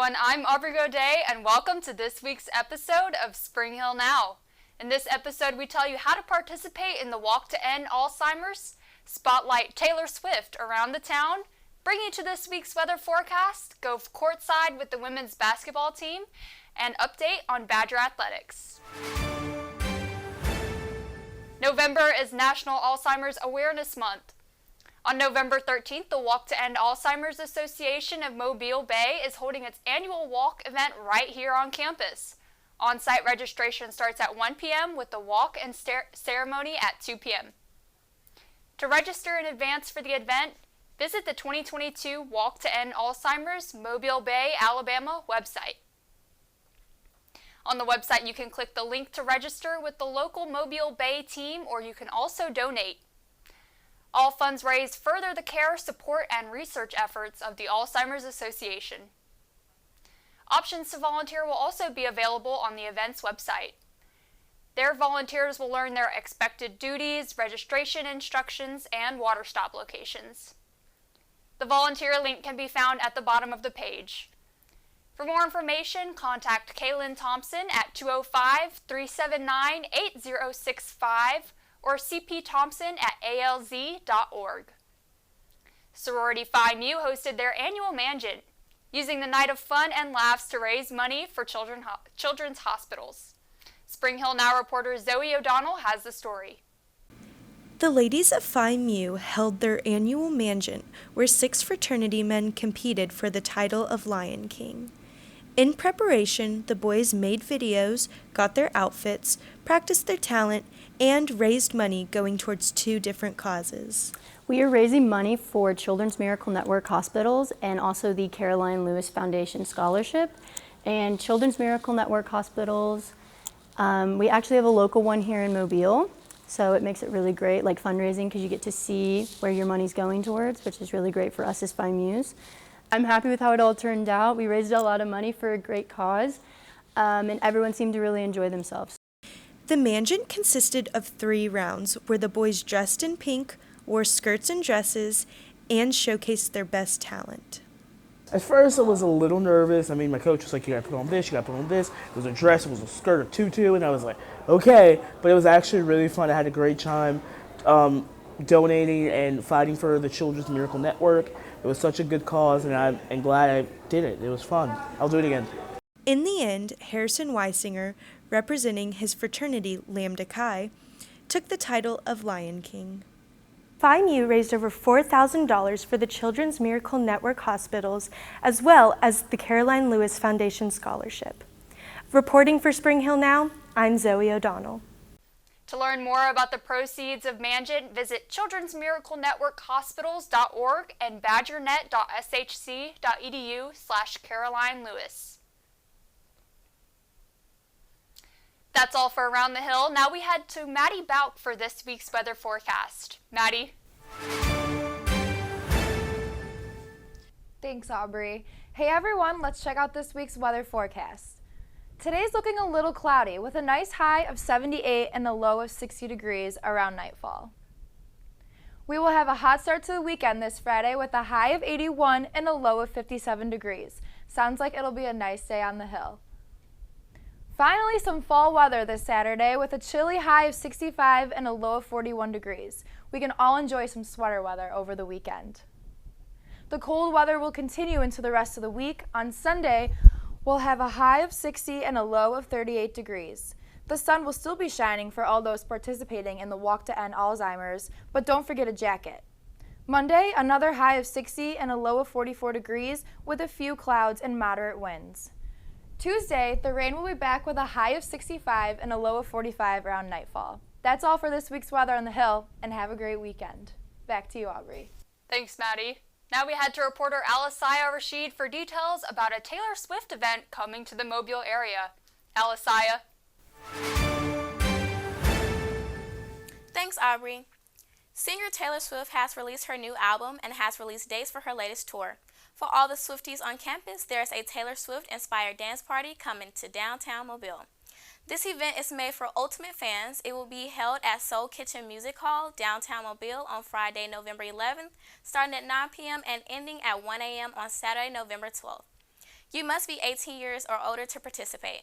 everyone, I'm Aubrey Godet, and welcome to this week's episode of Spring Hill Now. In this episode, we tell you how to participate in the Walk to End Alzheimer's, spotlight Taylor Swift around the town, bring you to this week's weather forecast, go courtside with the women's basketball team, and update on Badger Athletics. November is National Alzheimer's Awareness Month. On November 13th, the Walk to End Alzheimer's Association of Mobile Bay is holding its annual walk event right here on campus. On-site registration starts at 1 p.m. with the walk and ceremony at 2 p.m. To register in advance for the event, visit the 2022 Walk to End Alzheimer's Mobile Bay, Alabama website. On the website, you can click the link to register with the local Mobile Bay team, or you can also donate. All funds raised further the care, support, and research efforts of the Alzheimer's Association. Options to volunteer will also be available on the event's website. There, volunteers will learn their expected duties, registration instructions, and water stop locations. The volunteer link can be found at the bottom of the page. For more information, contact Kaylin Thompson at 205-379-8065 or cpthompson@alz.org. Sorority Phi Mu hosted their annual mangeant, using the night of fun and laughs to raise money for children's hospitals. Spring Hill Now reporter Zoe O'Donnell has the story. The ladies of Phi Mu held their annual mangeant, where 6 fraternity men competed for the title of Lion King. In preparation, the boys made videos, got their outfits, practiced their talent, and raised money going towards 2 different causes. We are raising money for Children's Miracle Network hospitals and also the Caroline Lewis Foundation Scholarship. And Children's Miracle Network hospitals, we actually have a local one here in Mobile, so it makes it really great, like fundraising, because you get to see where your money's going towards, which is really great for us as Phi Mu's. I'm happy with how it all turned out. We raised a lot of money for a great cause, and everyone seemed to really enjoy themselves. The mangeant consisted of 3 rounds, where the boys dressed in pink, wore skirts and dresses, and showcased their best talent. At first, I was a little nervous. I mean, my coach was like, you gotta put on this, you gotta put on this. It was a dress, it was a skirt, a tutu, and I was like, okay. But it was actually really fun. I had a great time donating and fighting for the Children's Miracle Network. It was such a good cause, and I'm glad I did it. It was fun. I'll do it again. In the end, Harrison Weisinger, representing his fraternity Lambda Chi, took the title of Lion King. Phi Mu raised over $4,000 for the Children's Miracle Network hospitals, as well as the Caroline Lewis Foundation Scholarship. Reporting for Spring Hill Now, I'm Zoe O'Donnell. To learn more about the proceeds of mangeant, visit childrensmiraclenetworkhospitals.org and badgernet.shc.edu/Caroline Lewis. That's all for Around the Hill. Now we head to Maddie Bauk for this week's weather forecast. Maddie? Thanks, Aubrey. Hey everyone, let's check out this week's weather forecast. Today's looking a little cloudy with a nice high of 78 and a low of 60 degrees around nightfall. We will have a hot start to the weekend this Friday with a high of 81 and a low of 57 degrees. Sounds like it'll be a nice day on the hill. Finally, some fall weather this Saturday with a chilly high of 65 and a low of 41 degrees. We can all enjoy some sweater weather over the weekend. The cold weather will continue into the rest of the week. On Sunday, we'll have a high of 60 and a low of 38 degrees. The sun will still be shining for all those participating in the Walk to End Alzheimer's, but don't forget a jacket. Monday, another high of 60 and a low of 44 degrees with a few clouds and moderate winds. Tuesday, the rain will be back with a high of 65 and a low of 45 around nightfall. That's all for this week's weather on the Hill, and have a great weekend. Back to you, Aubrey. Thanks, Maddie. Now we head to reporter Alisaya Rashid for details about a Taylor Swift event coming to the Mobile area. Alisaya? Thanks, Aubrey. Singer Taylor Swift has released her new album and has released dates for her latest tour. For all the Swifties on campus, there's a Taylor Swift-inspired dance party coming to downtown Mobile. This event is made for ultimate fans. It will be held at Soul Kitchen Music Hall, downtown Mobile, on Friday, November 11th, starting at 9 p.m. and ending at 1 a.m. on Saturday, November 12th. You must be 18 years or older to participate.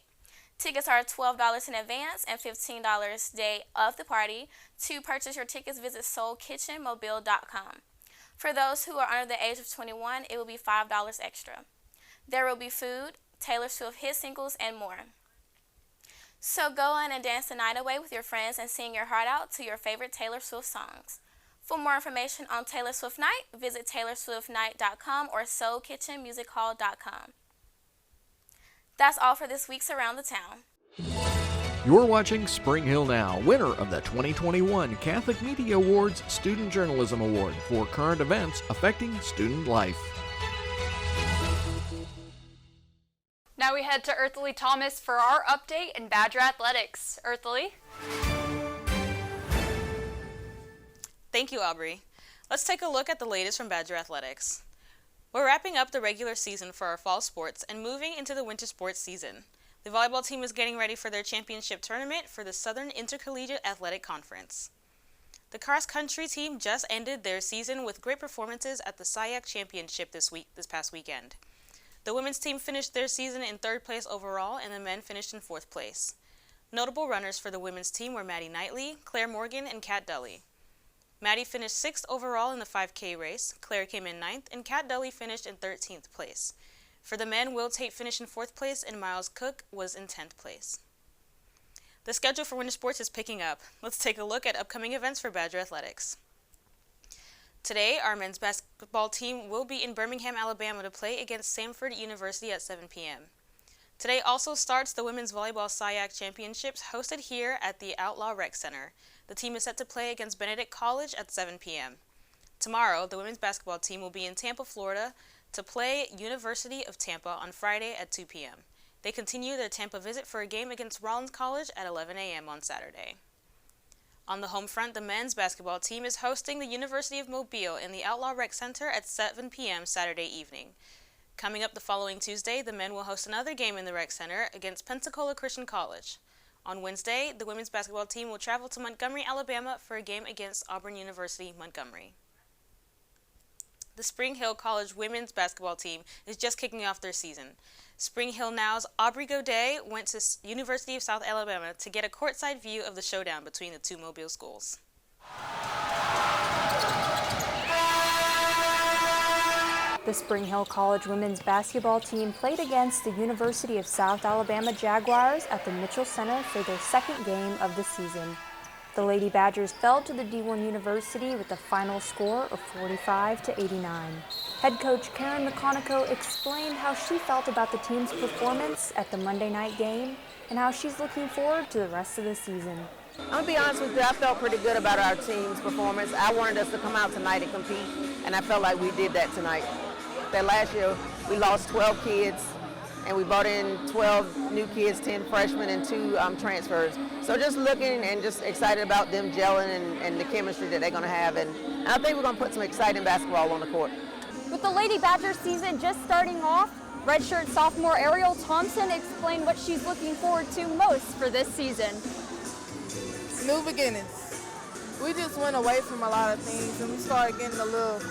Tickets are $12 in advance and $15 day of the party. To purchase your tickets, visit soulkitchenmobile.com. For those who are under the age of 21, it will be $5 extra. There will be food, Taylor Swift hit singles, and more. So go on and dance the night away with your friends and sing your heart out to your favorite Taylor Swift songs. For more information on Taylor Swift Night, visit taylorswiftnight.com or soulkitchenmusichall.com. That's all for this week's Around the Town. You're watching Spring Hill Now, winner of the 2021 Catholic Media Awards Student Journalism Award for current events affecting student life. Now we head to Earthly Thomas for our update in Badger Athletics. Earthly? Thank you, Aubrey. Let's take a look at the latest from Badger Athletics. We're wrapping up the regular season for our fall sports and moving into the winter sports season. The volleyball team is getting ready for their championship tournament for the Southern Intercollegiate Athletic Conference. The cross-country team just ended their season with great performances at the SIAC Championship this past weekend. The women's team finished their season in 3rd place overall, and the men finished in 4th place. Notable runners for the women's team were Maddie Knightley, Claire Morgan, and Kat Dully. Maddie finished 6th overall in the 5K race, Claire came in 9th, and Kat Dully finished in 13th place. For the men, Will Tate finished in 4th place, and Miles Cook was in 10th place. The schedule for winter sports is picking up. Let's take a look at upcoming events for Badger Athletics. Today, our men's basketball team will be in Birmingham, Alabama to play against Samford University at 7 p.m. Today also starts the Women's Volleyball SIAC Championships hosted here at the Outlaw Rec Center. The team is set to play against Benedict College at 7 p.m. Tomorrow, the women's basketball team will be in Tampa, Florida to play University of Tampa on Friday at 2 p.m. They continue their Tampa visit for a game against Rollins College at 11 a.m. on Saturday. On the home front, the men's basketball team is hosting the University of Mobile in the Outlaw Rec Center at 7 p.m. Saturday evening. Coming up the following Tuesday, the men will host another game in the Rec Center against Pensacola Christian College. On Wednesday, the women's basketball team will travel to Montgomery, Alabama for a game against Auburn University, Montgomery. The Spring Hill College women's basketball team is just kicking off their season. Spring Hill Now's Aubrey Godet went to University of South Alabama to get a courtside view of the showdown between the two Mobile schools. The Spring Hill College women's basketball team played against the University of South Alabama Jaguars at the Mitchell Center for their 2nd game of the season. The Lady Badgers fell to the D1 University with a final score of 45-89. Head coach Karen McConico explained how she felt about the team's performance at the Monday night game and how she's looking forward to the rest of the season. I'm going to be honest with you, I felt pretty good about our team's performance. I wanted us to come out tonight and compete, and I felt like we did that tonight. That last year, we lost 12 kids, and we brought in 12 new kids, 10 freshmen, and 2 transfers. So just looking and just excited about them gelling and the chemistry that they're going to have. And I think we're going to put some exciting basketball on the court. With the Lady Badger season just starting off, redshirt sophomore Ariel Thompson explained what she's looking forward to most for this season. New beginnings. We just went away from a lot of things and we started getting a little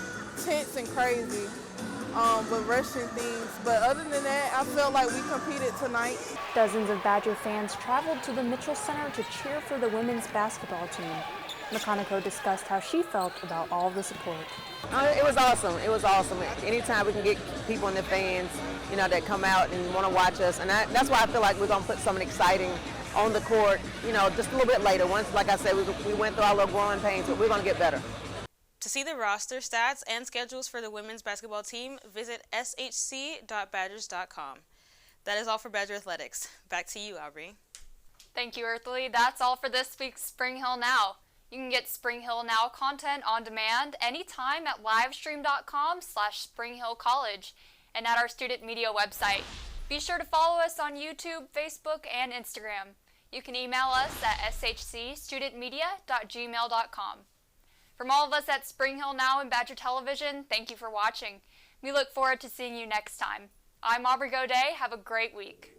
tense and crazy with rushing things. But other than that, I felt like we competed tonight. Dozens of Badger fans traveled to the Mitchell Center to cheer for the women's basketball team. McConico discussed how she felt about all the support. It was awesome. It was awesome. Anytime we can get people and their fans, that come out and want to watch us. And that's why I feel like we're going to put something exciting on the court, just a little bit later. Once, like I said, we went through our little growing pains, but we're going to get better. To see the roster, stats, and schedules for the women's basketball team, visit shc.badgers.com. That is all for Badger Athletics. Back to you, Aubrey. Thank you, Earthly. That's all for this week's Spring Hill Now. You can get Spring Hill Now content on demand anytime at livestream.com/springhillcollege and at our student media website. Be sure to follow us on YouTube, Facebook, and Instagram. You can email us at shcstudentmedia@gmail.com. From all of us at Spring Hill Now and Badger Television, thank you for watching. We look forward to seeing you next time. I'm Aubrey Godet. Have a great week.